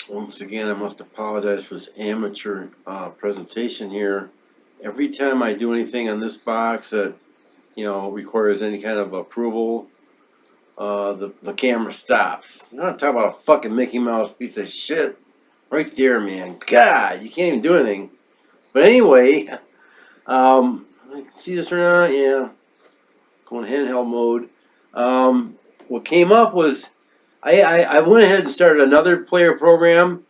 Once again, I must apologize for this amateur presentation here. Every time I do anything on this box that, requires any kind of approval, the camera stops. I'm not talking about a fucking Mickey Mouse piece of shit. Right there, man. God, you can't even do anything. But anyway, I can see this or not? Yeah. Going handheld mode. What came up was I went ahead and started another player program.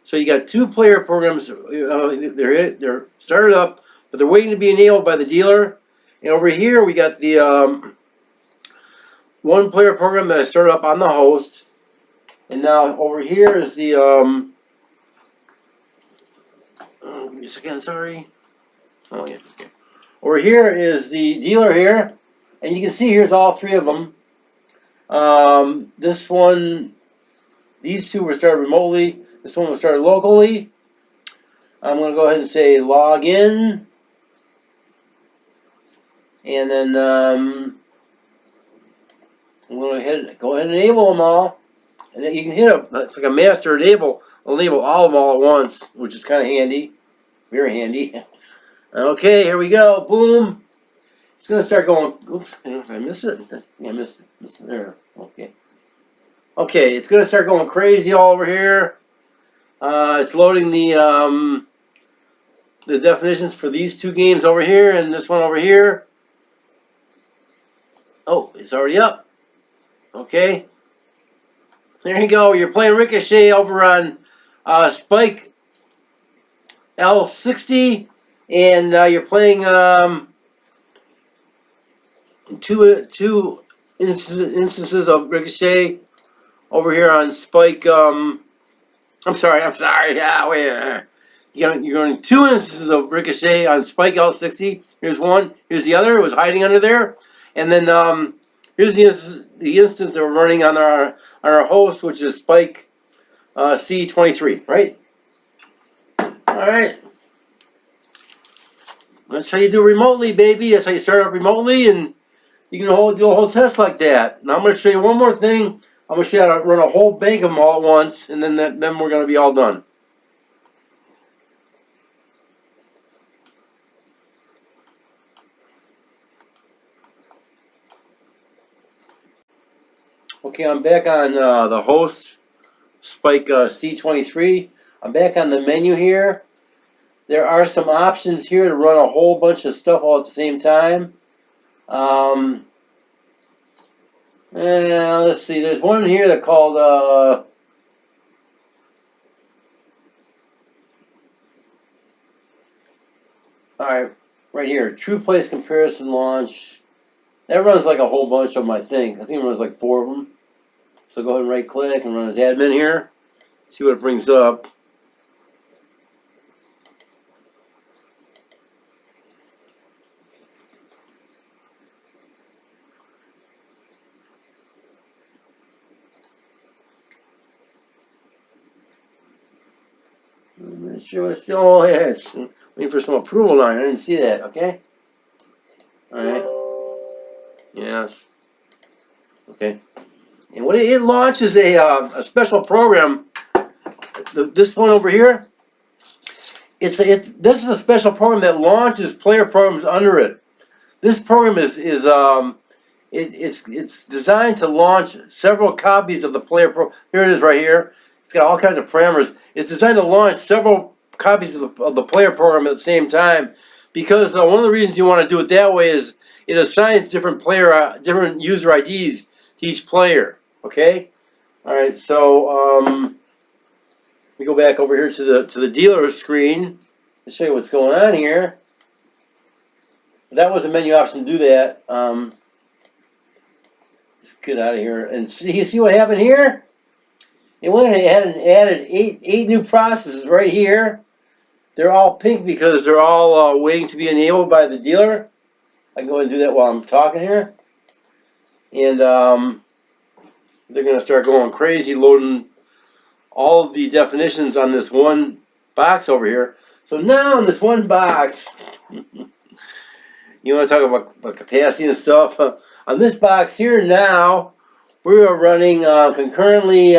So you got two player programs. They're started up, but they're waiting to be enabled by the dealer. And over here we got the one player program that I started up on the host. And now over here is the give me a second, sorry. Oh yeah. Okay. Over here is the dealer here, and you can see here's all three of them. This one, these two were started remotely. This one was started locally. I'm going to go ahead and say log in. And then I'm going to go ahead and enable them all. And then you can hit it's like a master enable all of them all at once, which is kind of handy. Very handy. Okay, here we go. Boom. It's going to start going. Oops, did I miss it? Yeah, I missed it. There. Okay. Okay, it's going to start going crazy all over here. It's loading the definitions for these two games over here and this one over here. Oh, it's already up. Okay. There you go. You're playing Ricochet over on Spike L60, and you're playing two instances of Ricochet over here on Spike. I'm sorry. Yeah, wait. You're going two instances of Ricochet on Spike L60. Here's one. Here's the other. It was hiding under there, and then here's the instance that we're running on our host, which is Spike C23. Right. All right. That's how you do remotely, baby. That's how you start up remotely, and you can do a whole test like that. Now I'm going to show you one more thing. I'm going to show you how to run a whole bank of them all at once, and then we're going to be all done. Okay, I'm back on the host, Spike C23. I'm back on the menu here. There are some options here to run a whole bunch of stuff all at the same time. Let's see. There's one here that called alright, right here, True Place Comparison Launch. That runs like a whole bunch of them, I think. I think it runs like 4 of them. So go ahead and right click and run as admin here. See what it brings up. I'm not sure it's still, oh yeah, it's waiting for some approval now. I didn't see that, okay? Alright. Yes. Okay. And what it launches a special program. This one over here. This is a special program that launches player programs under it. This program is it's designed to launch several copies of the player pro. Here it is right here. It's got all kinds of parameters. It's designed to launch several copies of the player program at the same time, because one of the reasons you want to do it that way is it assigns different user IDs to each player. Okay. All right. So we go back over here to the dealer screen to show you what's going on here. That was a menu option to do that. Let's get out of here and see what happened here. It went ahead and added eight new processes right here. They're all pink because they're all waiting to be enabled by the dealer. I can go ahead and do that while I'm talking here. And they're going to start going crazy, loading all of the definitions on this one box over here. So now in this one box, you want to talk about capacity and stuff. On this box here now, we are running concurrently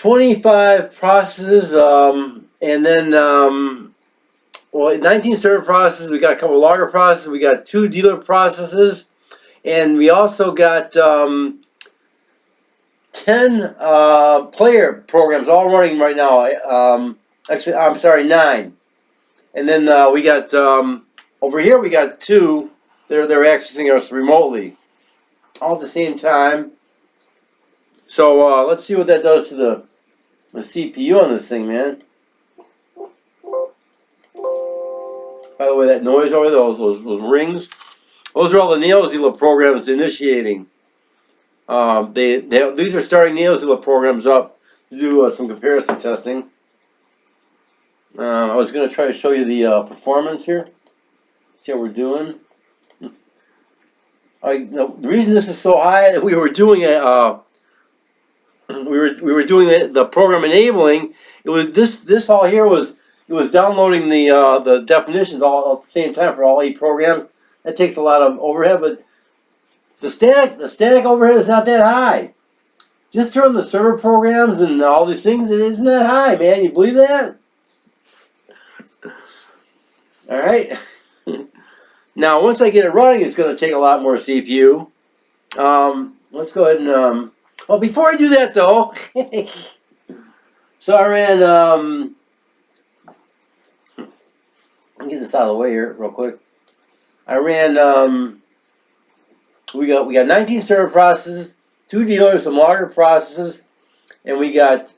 25 processes, and then well, 19 server processes. We got a couple logger processes. We got 2 dealer processes, and we also got 10 player programs all running right now. Actually, I'm sorry, 9. And then we got over here. We got 2. They're accessing us remotely, all at the same time. So let's see what that does to the CPU on this thing, man. By the way, that noise over there, those rings, those are all the NAILSULA programs initiating. These are starting NAILSULA programs up to do some comparison testing. I was going to try to show you the performance here. See how we're doing. The reason this is so high, we were doing it. We were doing the program enabling. It was this all here was downloading the definitions all at the same time for all 8 programs. That takes a lot of overhead, but the static overhead is not that high. Just turn the server programs and all these things, it isn't that high, man. You believe that? All right. Now, once I get it running, it's going to take a lot more CPU. Let's go ahead and well, before I do that though, so I ran let me get this out of the way here real quick. I ran we got 19 server processes, 2 dealers, some logger processes, and we got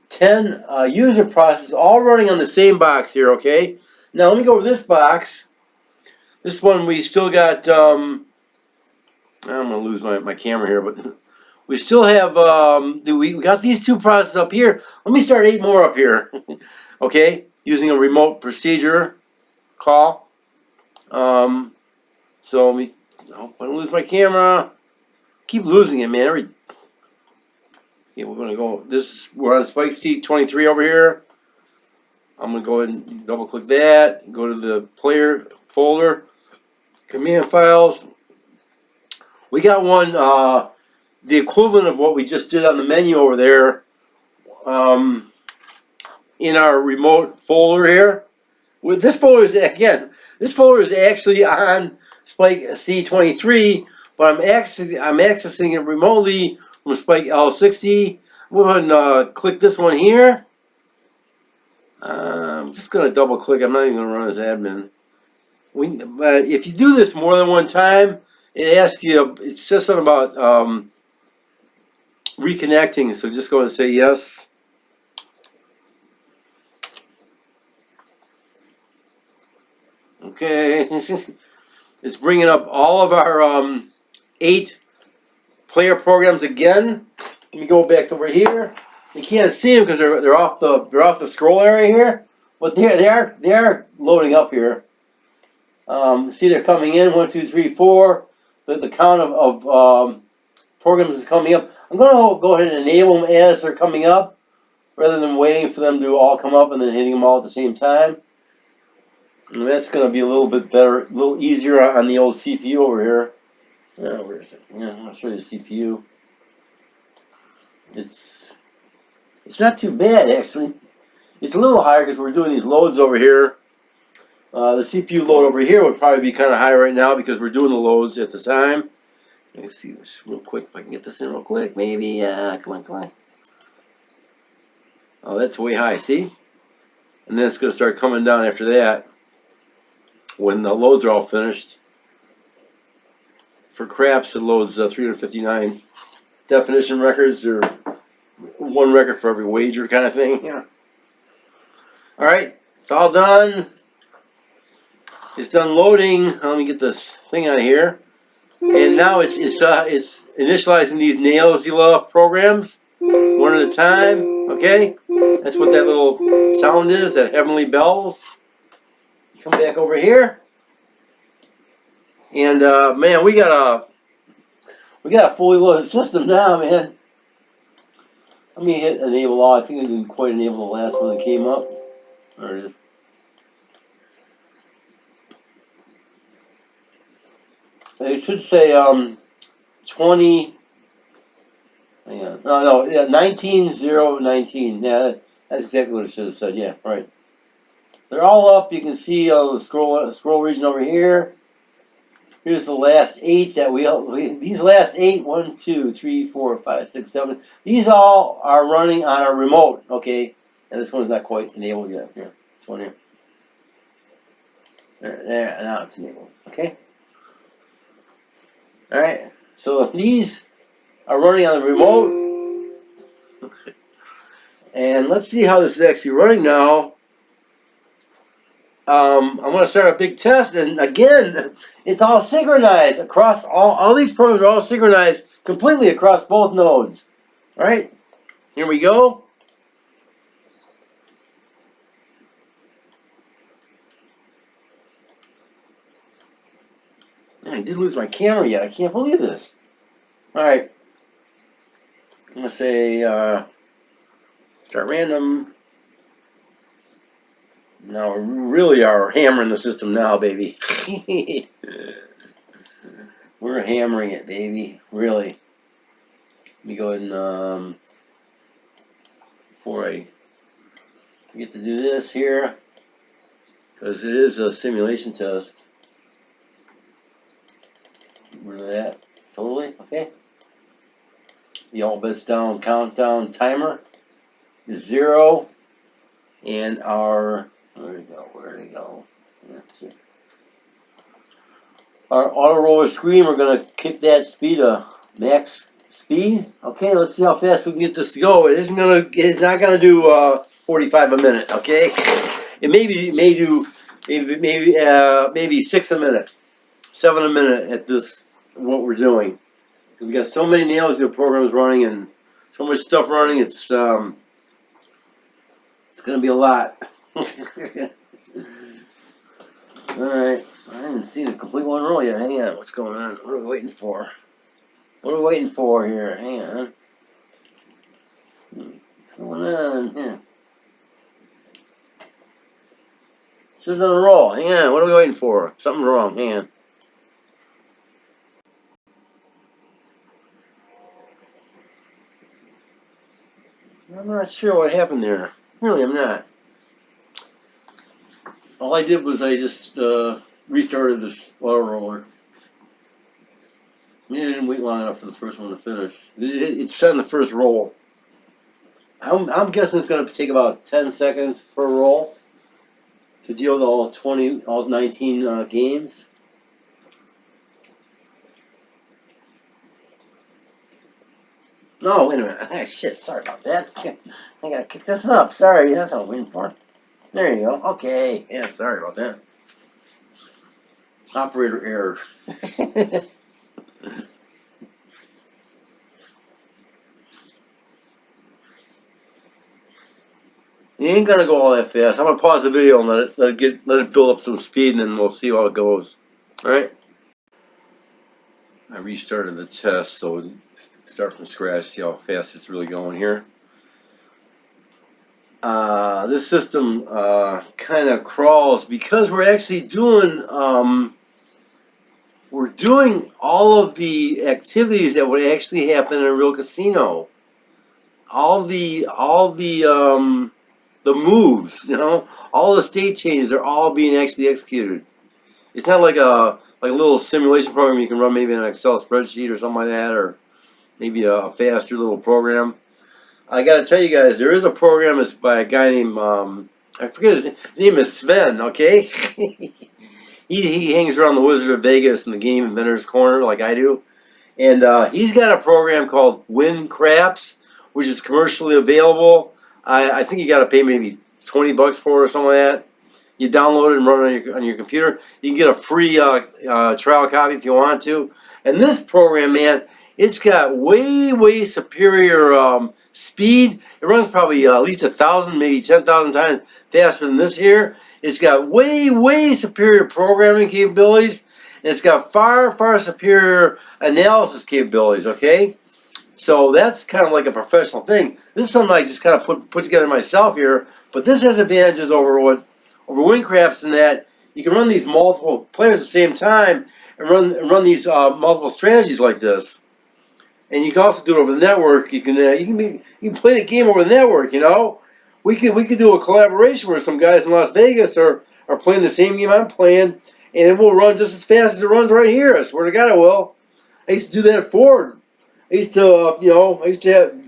10 user processes all running on the same box here, okay? Now let me go over this box. This one we still got I'm gonna lose my camera here, but we still have we got these 2 processes up here. Let me start 8 more up here. Okay, using a remote procedure call. So I don't lose my camera. Keep losing it, man. Okay, we're gonna go. We're on Spike C23 over here. I'm gonna go ahead and double click that. Go to the player folder, command files. We got one, the equivalent of what we just did on the menu over there, in our remote folder here. With this folder is actually on Spike C23, but I'm accessing it remotely from Spike L60. We'll go ahead and click this one here. I'm just going to double click. I'm not even going to run as admin. But if you do this more than one time, it asks you. It says something about reconnecting. So just go and say yes. Okay, it's bringing up all of our 8 player programs again. Let me go back over here. You can't see them because they're off the scroll area here, but they are loading up here. See, they're coming in 1, 2, 3, 4. The count of programs is coming up. I'm going to go ahead and enable them as they're coming up, rather than waiting for them to all come up and then hitting them all at the same time. And that's going to be a little bit better, a little easier on the old CPU over here. Where is it? Yeah, I'll show you the CPU. It's not too bad, actually. It's a little higher because we're doing these loads over here. The CPU load over here would probably be kind of high right now because we're doing the loads at the time. Let me see this real quick if I can get this in real quick. Maybe, come on. Oh, that's way high, see? And then it's going to start coming down after that when the loads are all finished. For craps, it loads 359 definition records, or 1 record for every wager kind of thing. Yeah. All right, it's all done. It's done loading. Let me get this thing out of here. And now it's initializing these NAILSULA programs one at a time. Okay, that's what that little sound is. That heavenly bells. Come back over here, and man, we got a fully loaded system now, man. Let me hit enable all. I think I didn't quite enable the last one that came up. There it is. It should say 20. Hang on. No, yeah, 19019. Yeah, that's exactly what it should have said. Yeah, right. They're all up. You can see the scroll region over here. Here's the last 8 that these last 8, 1, 2, 3, 4, 5, 6, 7. These all are running on a remote, okay? And this one's not quite enabled yet. Here, this one here. There, now it's enabled, okay? All right, so these are running on the remote. And let's see how this is actually running now. I'm going to start a big test, and again, it's all synchronized across all these programs are all synchronized completely across both nodes. All right, here we go. Man, I did lose my camera yet. I can't believe this. All right, I'm going to say start random. Now we really are hammering the system now, baby. We're hammering it, baby. Really. Let me go ahead and before I get to do this here, because it is a simulation test. Get rid of that. Totally. Okay. The all bets down countdown timer is 0, and our where'd it go? That's it. Our auto roller screen, we're gonna kick that speed to max speed. Okay, let's see how fast we can get this to go. It's not gonna do 45 a minute. Okay, it may do maybe 6 a minute, 7 a minute at this what we're doing. We got so many NAILSULA programs running and so much stuff running. It's gonna be a lot. Alright, I haven't seen a complete one roll yet. Hang on, what's going on? What are we waiting for? What are we waiting for here? Hang on. What's going on here? Should have done a roll. Hang on, what are we waiting for? Something's wrong. Hang on. I'm not sure what happened there. Really, I'm not. All I did was I just restarted this auto roller. I didn't wait long enough for the first one to finish. It's set in the first roll. I'm guessing it's going to take about 10 seconds per roll to deal with all 19 games. Oh, wait a minute. Ah, shit, sorry about that. I gotta kick this up. Sorry, that's what I'm waiting for. There you go. Okay. Yeah, sorry about that. Operator error. You ain't gonna go all that fast. I'm gonna pause the video and let it build up some speed, and then we'll see how it goes. All right. I restarted the test, so start from scratch. See how fast it's really going here. This system kind of crawls because we're actually doing all of the activities that would actually happen in a real casino. All the moves, you know, all the state changes are all being actually executed. It's not like a little simulation program you can run maybe in an Excel spreadsheet or something like that, or maybe a faster little program. I gotta tell you guys, there is a program that's by a guy named I forget his name is Sven. Okay, he hangs around the Wizard of Vegas and the Game Inventors Corner like I do, and he's got a program called Win Craps, which is commercially available. I think you got to pay maybe $20 for it or something like that. You download it and run it on your computer. You can get a free trial copy if you want to. And this program, man, it's got way superior speed. It runs probably at least 1,000, maybe 10,000 times faster than this here. It's got way superior programming capabilities. And it's got far superior analysis capabilities, okay? So that's kind of like a professional thing. This is something I just kind of put together myself here. But this has advantages over WinCraps in that you can run these multiple players at the same time and run these multiple strategies like this. and you can also do it over the network. You can play the game over the network. You know, we could do a collaboration where some guys in Las Vegas are playing the same game I'm playing, and it will run just as fast as it runs right here. I swear to God, it will. I used to do that at Ford. I used to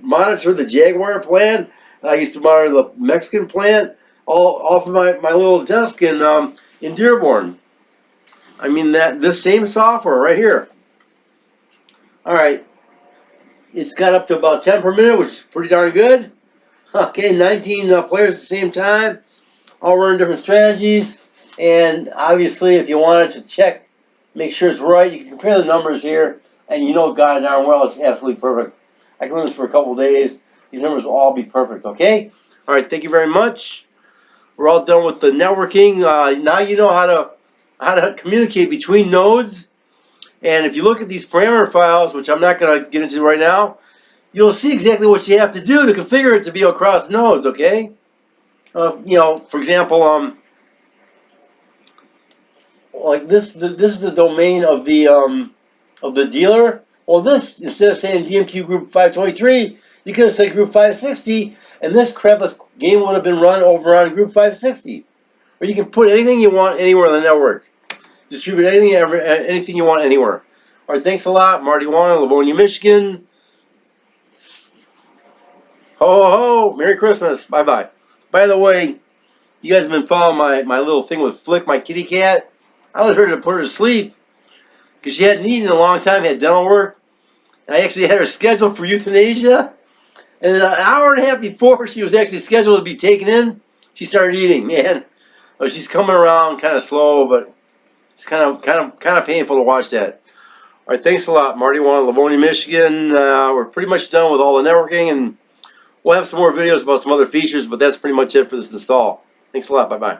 monitor the Jaguar plant. I used to monitor the Mexican plant all off of my little desk in Dearborn. I mean this same software right here. All right, it's got up to about 10 per minute, which is pretty darn good. Okay, 19 players at the same time, all running different strategies. And obviously, if you wanted to check, make sure it's right, you can compare the numbers here, and you know God darn well it's absolutely perfect. I can run this for a couple of days. These numbers will all be perfect, okay? All right, thank you very much. We're all done with the networking. Now you know how to communicate between nodes. And if you look at these parameter files, which I'm not going to get into right now, you'll see exactly what you have to do to configure it to be across nodes, okay? For example, like this is the domain of the dealer. Well, this, instead of saying DMQ group 523, you could have said group 560, and this crapless game would have been run over on group 560. Or you can put anything you want anywhere on the network. Distribute anything you want anywhere. All right, thanks a lot. Marty Wollner, Livonia, Michigan. Ho, ho, ho. Merry Christmas. Bye-bye. By the way, you guys have been following my little thing with Flick, my kitty cat. I was ready to put her to sleep because she hadn't eaten in a long time, had dental work. And I actually had her scheduled for euthanasia. And then an hour and a half before she was actually scheduled to be taken in, she started eating, man. Oh, she's coming around kind of slow, but it's kind of painful to watch that. All right, thanks a lot, Marty Wollner, Livonia, Michigan. We're pretty much done with all the networking, and we'll have some more videos about some other features, but that's pretty much it for this install. Thanks a lot. Bye-bye.